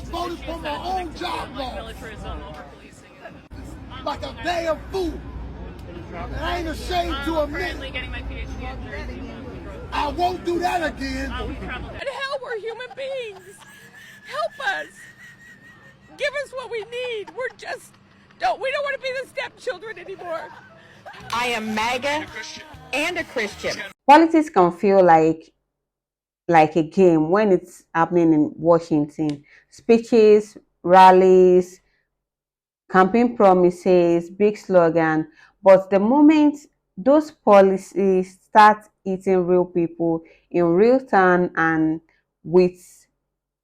voted for my own job law like a damn fool. And I ain't ashamed to admit I won't do that again. And hell, we're human beings. Help us. Give us what we need. We don't want to be the stepchildren anymore. I am MAGA and a Christian. Politics can feel like a game when it's happening in Washington. Speeches, rallies, campaign promises, big slogan. But the moment those policies start hitting real people in real time and with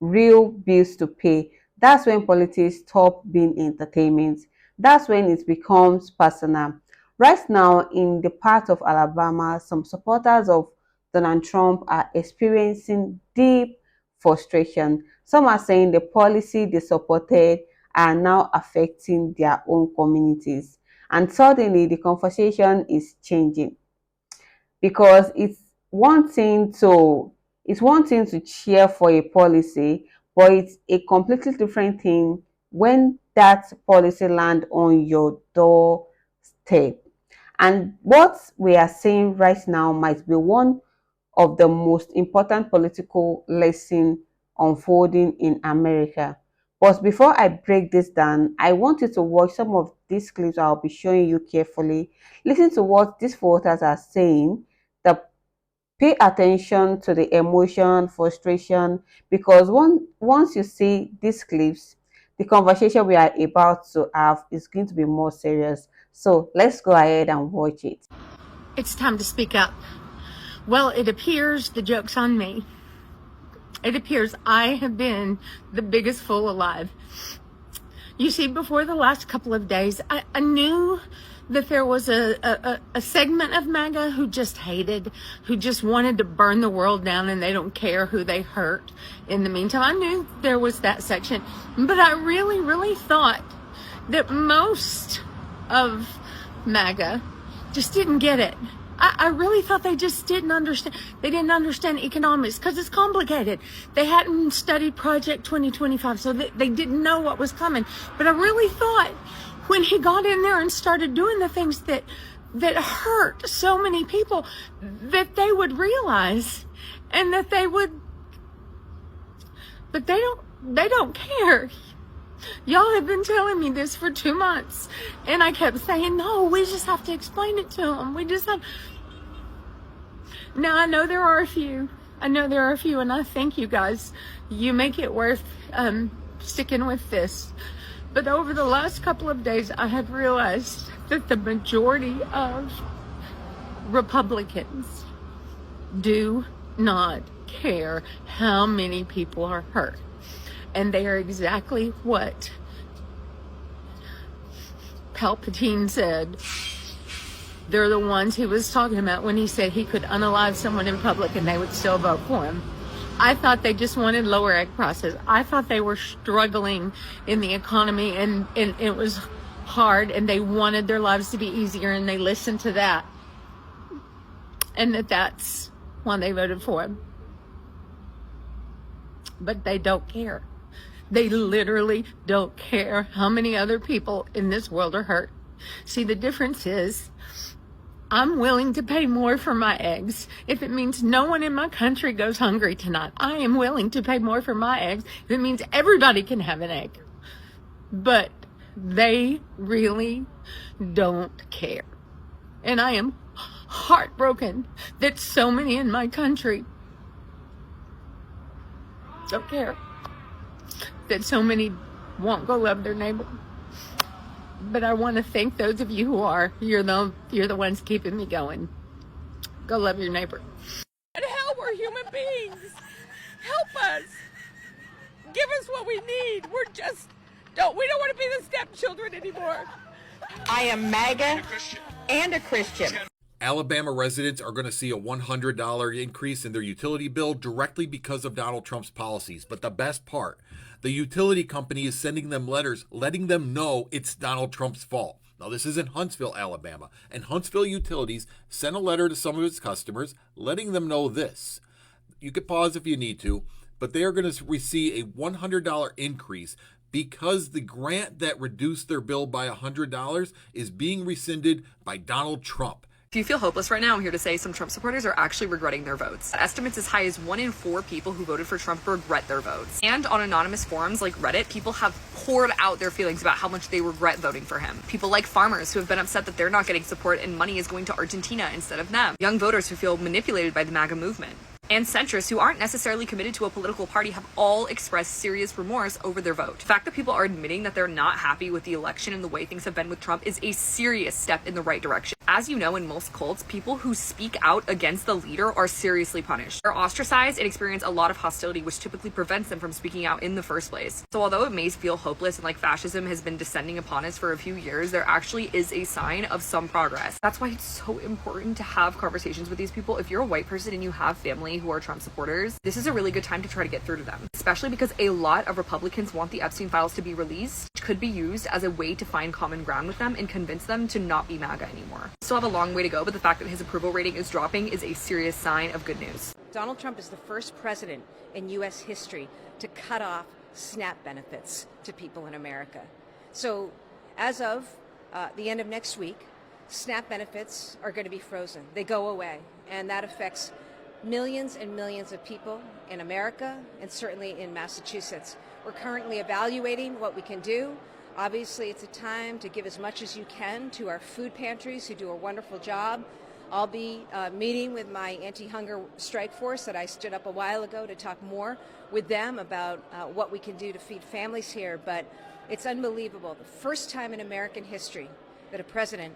real bills to pay, that's when politics stop being entertainment. That's when it becomes personal. Right now, in the part of Alabama, some supporters of Donald Trump are experiencing deep frustration. Some are saying the policy they supported are now affecting their own communities. And suddenly the conversation is changing, because it's one thing to cheer for a policy, but it's a completely different thing when that policy land on your doorstep. And what we are seeing right now might be one of the most important political lessons unfolding in America. But before I break this down, I want you to watch some of these clips I'll be showing you carefully. Listen to what these voters are saying. Pay attention to the emotion, frustration, because once you see these clips, the conversation we are about to have is going to be more serious. So let's go ahead and watch it. It's time to speak up. Well, it appears the joke's on me. It appears I have been the biggest fool alive. You see, before the last couple of days, I knew that there was a segment of MAGA who just hated, who just wanted to burn the world down, and they don't care who they hurt. In the meantime, I knew there was that section, but I really, really thought that most of MAGA just didn't get it. I really thought they just didn't understand. They didn't understand economics because it's complicated. They hadn't studied Project 2025, so they didn't know what was coming. But I really thought when he got in there and started doing the things that hurt so many people, that they would realize, and that they would. But they don't care. Y'all have been telling me this for 2 months, and I kept saying, no, we just have to explain it to them. We just have. Now, I know there are a few, and I thank you guys. You make it worth sticking with this. But over the last couple of days, I have realized that the majority of Republicans do not care how many people are hurt. And they are exactly what Palpatine said. They're the ones he was talking about when he said he could unalive someone in public and they would still vote for him. I thought they just wanted lower egg prices. I thought they were struggling in the economy and it was hard and they wanted their lives to be easier, and they listened to that. And that's why they voted for him. But they don't care. They literally don't care how many other people in this world are hurt. See, the difference is I'm willing to pay more for my eggs if it means no one in my country goes hungry tonight. I am willing to pay more for my eggs if it means everybody can have an egg. But they really don't care. And I am heartbroken that so many in my country don't care. That so many won't go love their neighbor. But I want to thank those of you who are. You're the ones keeping me going. Go love your neighbor. And hell, we're human beings. Help us. Give us what we need. We don't want to be the stepchildren anymore. I am MAGA and a Christian. Alabama residents are going to see a $100 increase in their utility bill directly because of Donald Trump's policies. But the best part, the utility company is sending them letters letting them know it's Donald Trump's fault. Now, this is in Huntsville, Alabama, and Huntsville Utilities sent a letter to some of its customers letting them know this. You could pause if you need to, but they are going to receive a $100 increase because the grant that reduced their bill by $100 is being rescinded by Donald Trump. If you feel hopeless right now, I'm here to say some Trump supporters are actually regretting their votes. Estimates as high as 1 in 4 people who voted for Trump regret their votes. And on anonymous forums like Reddit, people have poured out their feelings about how much they regret voting for him. People like farmers who have been upset that they're not getting support and money is going to Argentina instead of them. Young voters who feel manipulated by the MAGA movement. And centrists who aren't necessarily committed to a political party have all expressed serious remorse over their vote. The fact that people are admitting that they're not happy with the election and the way things have been with Trump is a serious step in the right direction. As you know, in most cults, people who speak out against the leader are seriously punished. They're ostracized and experience a lot of hostility, which typically prevents them from speaking out in the first place. So although it may feel hopeless and like fascism has been descending upon us for a few years, there actually is a sign of some progress. That's why it's so important to have conversations with these people. If you're a white person and you have family who are Trump supporters, this is a really good time to try to get through to them, especially because a lot of Republicans want the Epstein files to be released, which could be used as a way to find common ground with them and convince them to not be MAGA anymore. Still have a long way to go, but the fact that his approval rating is dropping is a serious sign of good news. Donald Trump is the first president in U.S. history to cut off SNAP benefits to people in America. So as of the end of next week, SNAP benefits are going to be frozen. They go away, and that affects millions and millions of people in America and certainly in Massachusetts. We're currently evaluating what we can do. Obviously, it's a time to give as much as you can to our food pantries who do a wonderful job. I'll be meeting with my anti-hunger strike force that I stood up a while ago to talk more with them about what we can do to feed families here. But it's unbelievable. The first time in American history that a president,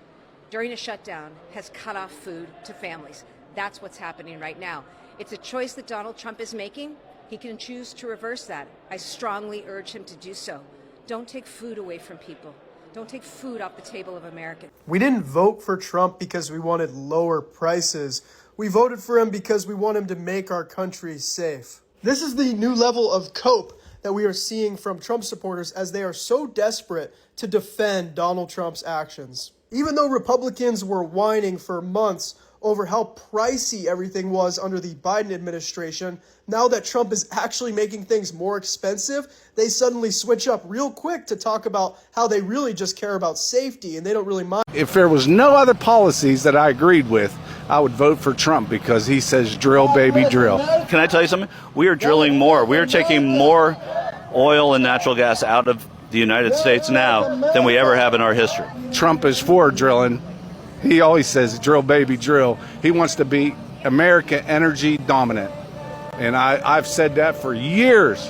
during a shutdown, has cut off food to families. That's what's happening right now. It's a choice that Donald Trump is making. He can choose to reverse that. I strongly urge him to do so. Don't take food away from people. Don't take food off the table of Americans. We didn't vote for Trump because we wanted lower prices. We voted for him because we want him to make our country safe. This is the new level of cope that we are seeing from Trump supporters as they are so desperate to defend Donald Trump's actions. Even though Republicans were whining for months over how pricey everything was under the Biden administration, now that Trump is actually making things more expensive, they suddenly switch up real quick to talk about how they really just care about safety and they don't really mind. If there was no other policies that I agreed with, I would vote for Trump because he says drill, baby, drill. Can I tell you something? We are drilling more. We are taking more oil and natural gas out of the United States now than we ever have in our history. Trump is for drilling. He always says drill, baby, drill. He wants to be America energy dominant. And I've said that for years.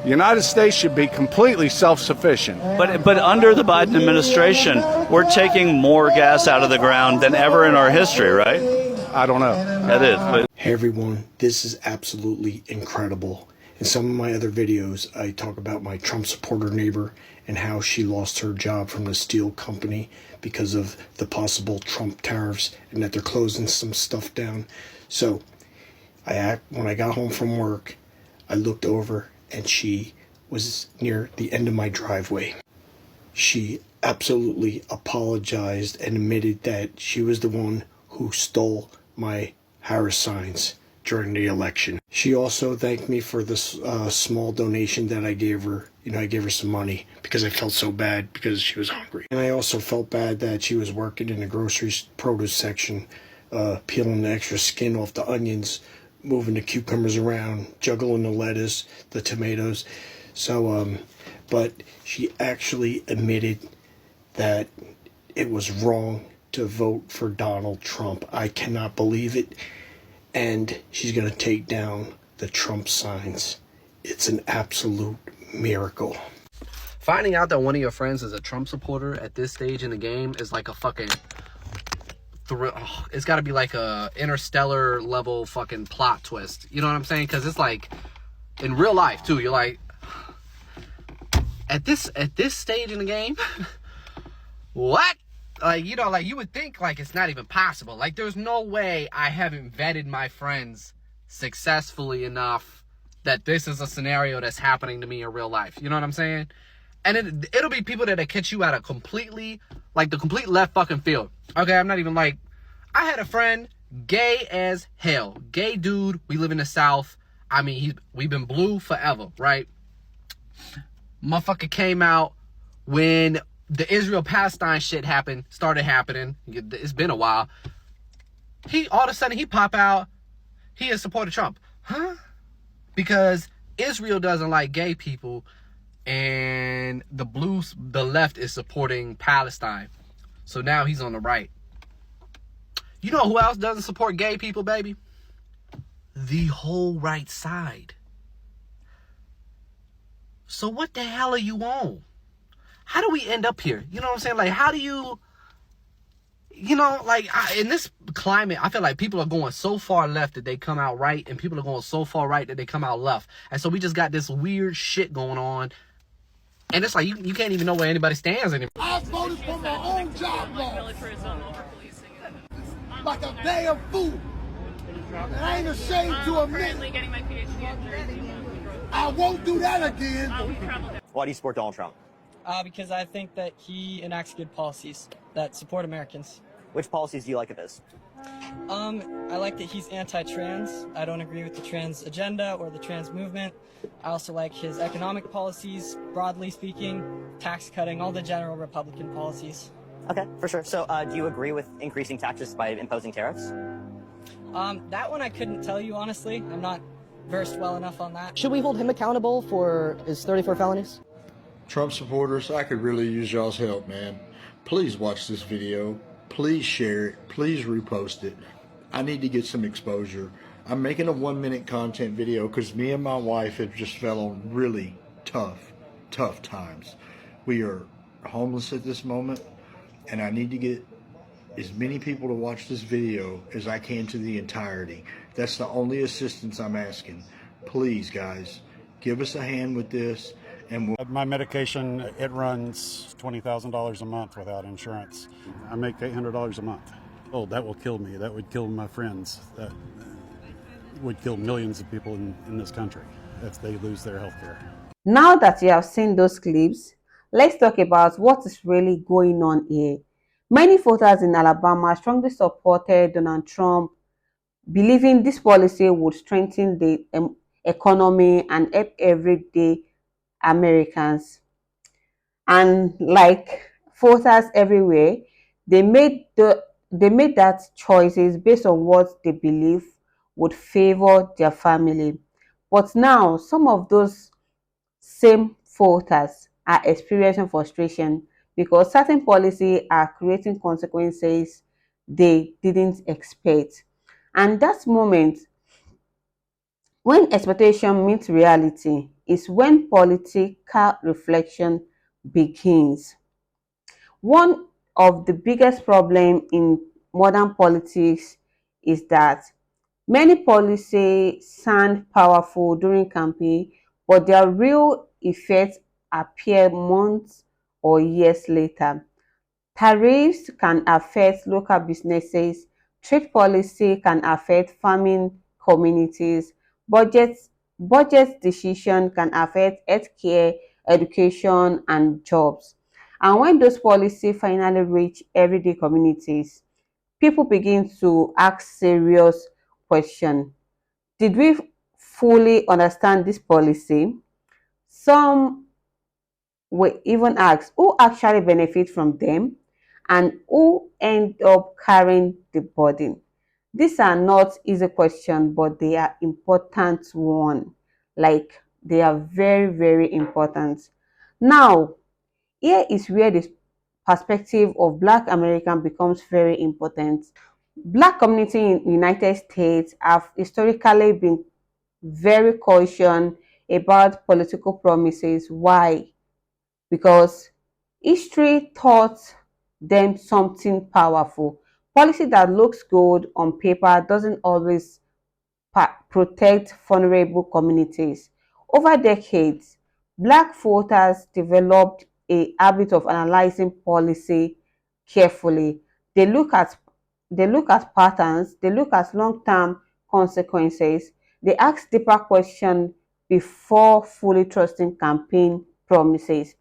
The United States should be completely self-sufficient. But under the Biden administration, we're taking more gas out of the ground than ever in our history, right? I don't know. That is. But hey everyone, this is absolutely incredible. In some of my other videos, I talk about my Trump supporter neighbor and how she lost her job from the steel company because of the possible Trump tariffs and that they're closing some stuff down. So when I got home from work, I looked over and she was near the end of my driveway. She absolutely apologized and admitted that she was the one who stole my Harris signs during the election. She also thanked me for this small donation that I gave her. You know, I gave her some money because I felt so bad because she was hungry. And I also felt bad that she was working in the grocery produce section, peeling the extra skin off the onions, moving the cucumbers around, juggling the lettuce, the tomatoes. So, but she actually admitted that it was wrong to vote for Donald Trump. I cannot believe it. And she's going to take down the Trump signs. It's an absolute miracle. Finding out that one of your friends is a Trump supporter at this stage in the game is like a fucking it's got to be like a Interstellar level fucking plot twist. You know what I'm saying? Because it's like in real life too. You're like, at this stage in the game, what? Like, you know, like you would think like it's not even possible. Like there's no way I haven't vetted my friends successfully enough that this is a scenario that's happening to me in real life. You know what I'm saying? And it'll be people that catch you at a completely, like the complete left fucking field. Okay, I'm not even like, I had a friend, gay as hell. Gay dude, we live in the South. I mean, we've been blue forever, right? Motherfucker came out when the Israel-Palestine shit started happening. It's been a while. All of a sudden, he pop out. He has supported Trump. Huh? Because Israel doesn't like gay people, and the left is supporting Palestine. So now he's on the right. You know who else doesn't support gay people, baby? The whole right side. So what the hell are you on? How do we end up here? You know what I'm saying? Like, how do you... in this climate, I feel like people are going so far left that they come out right, and people are going so far right that they come out left. And so we just got this weird shit going on. And it's like, you can't even know where anybody stands anymore. I voted for my own job law. Like a damn fool. And I ain't ashamed to admit I won't do that again. Why do you support Donald Trump? Because I think that he enacts good policies that support Americans. Which policies do you like of his? I like that he's anti-trans. I don't agree with the trans agenda or the trans movement. I also like his economic policies, broadly speaking, tax cutting, all the general Republican policies. Okay, for sure. So do you agree with increasing taxes by imposing tariffs? That one I couldn't tell you, honestly. I'm not versed well enough on that. Should we hold him accountable for his 34 felonies? Trump supporters, I could really use y'all's help, man. Please watch this video. Please share it. Please repost it. I need to get some exposure. I'm making a 1-minute content video because me and my wife have just fell on really tough times. We are homeless at this moment, and I need to get as many people to watch this video as I can to the entirety. That's the only assistance I'm asking. Please, guys, give us a hand with this. And my medication, it runs $20,000 a month without insurance. I make $800 a month. Oh, that will kill me. That would kill my friends. That would kill millions of people in this country if they lose their health care. Now that you have seen those clips, let's talk about what is really going on here. Many voters in Alabama strongly supported Donald Trump, believing this policy would strengthen the economy and help everyday Americans. And like voters everywhere, they made that choices based on what they believe would favor their family. But now some of those same voters are experiencing frustration because certain policies are creating consequences they didn't expect. And that moment when expectation meets reality is when political reflection begins. One of the biggest problems in modern politics is that many policies sound powerful during campaign, but their real effects appear months or years later. Tariffs can affect local businesses, trade policy can affect farming communities, budget decision can affect healthcare, education, and jobs. And when those policies finally reach everyday communities, people begin to ask serious questions. Did we fully understand this policy? Some will even ask who actually benefits from them and who end up carrying the burden. These are not easy questions, but they are important ones. Like, they are very, very important. Now, here is where the perspective of Black American becomes very important. Black community in the United States have historically been very cautious about political promises. Why? Because history taught them something powerful. Policy that looks good on paper doesn't always protect vulnerable communities. Over decades, Black voters developed a habit of analyzing policy carefully. They look at patterns, they look at long-term consequences, they ask deeper questions before fully trusting campaign promises.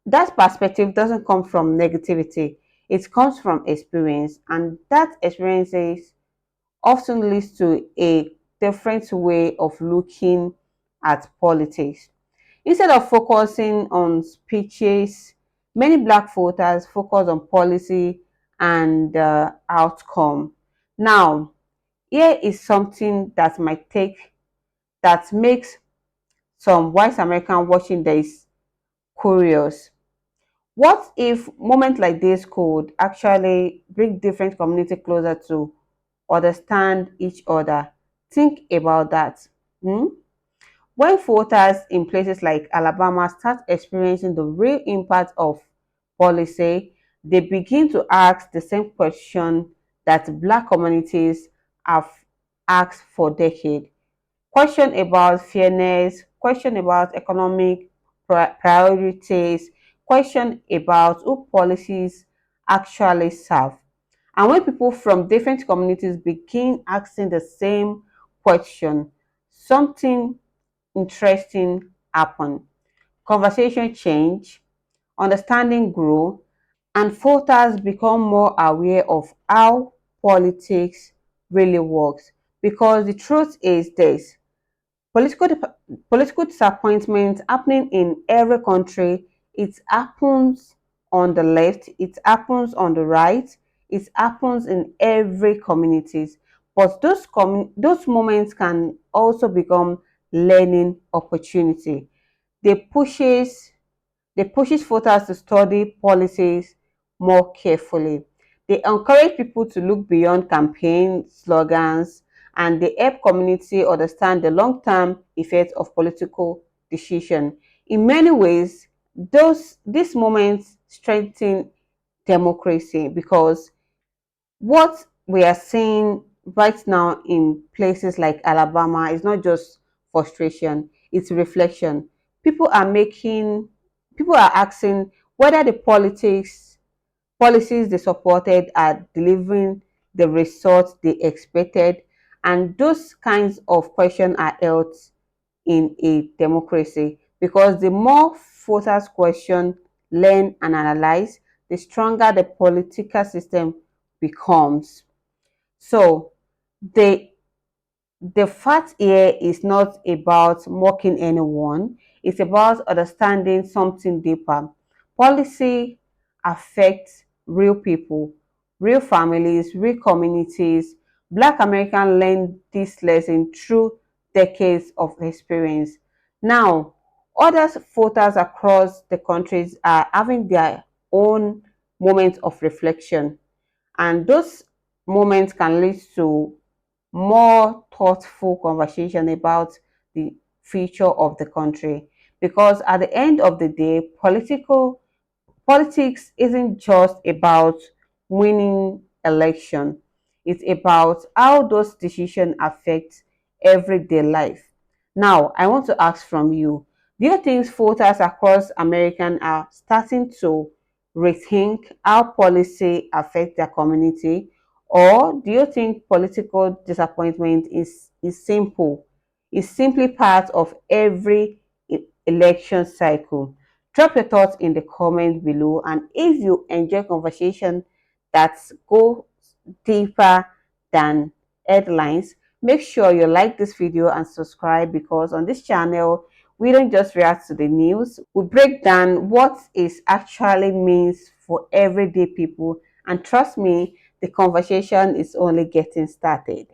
That perspective doesn't come from negativity, it comes from experience, and that experience often leads to a different way of looking at politics. Instead of focusing on speeches, many black voters focus on policy and outcome. Now, here is something that makes some white American watching this curious. What if moments like this could actually bring different communities closer to understand each other? Think about that. When voters in places like Alabama start experiencing the real impact of policy, they begin to ask the same question that black communities have asked for decades. Question about fairness, question about economic priorities, question about who policies actually serve. And when people from different communities begin asking the same question, something interesting happen. Conversation change, understanding grow, and voters become more aware of how politics really works. Because the truth is this: political disappointment happening in every country. It happens on the left, it happens on the right, it happens in every communities. But those moments can also become learning opportunity. They pushes voters to study policies more carefully. They encourage people to look beyond campaign slogans, and they help community understand the long-term effects of political decision. In many ways, these moments strengthen democracy, because what we are seeing right now in places like Alabama is not just frustration, it's reflection. People are asking whether the policies they supported are delivering the results they expected, and those kinds of questions are held in a democracy, because the more voters question, learn, and analyze, the stronger the political system becomes. So the fact here is not about mocking anyone, it's about understanding something deeper. Policy affects real people, real families, real communities. Black Americans learn this lesson through decades of experience. Now, other voters across the countries are having their own moments of reflection, and those moments can lead to more thoughtful conversation about the future of the country. Because at the end of the day, politics isn't just about winning election, it's about how those decisions affect everyday life. Now, I want to ask from you, do you think voters across America are starting to rethink how policy affects their community? Or do you think political disappointment is simple? Is simply part of every election cycle? Drop your thoughts in the comment below, and if you enjoy conversation that go deeper than headlines, make sure you like this video and subscribe, because on this channel we don't just react to the news, we break down what it actually means for everyday people. And trust me, the conversation is only getting started.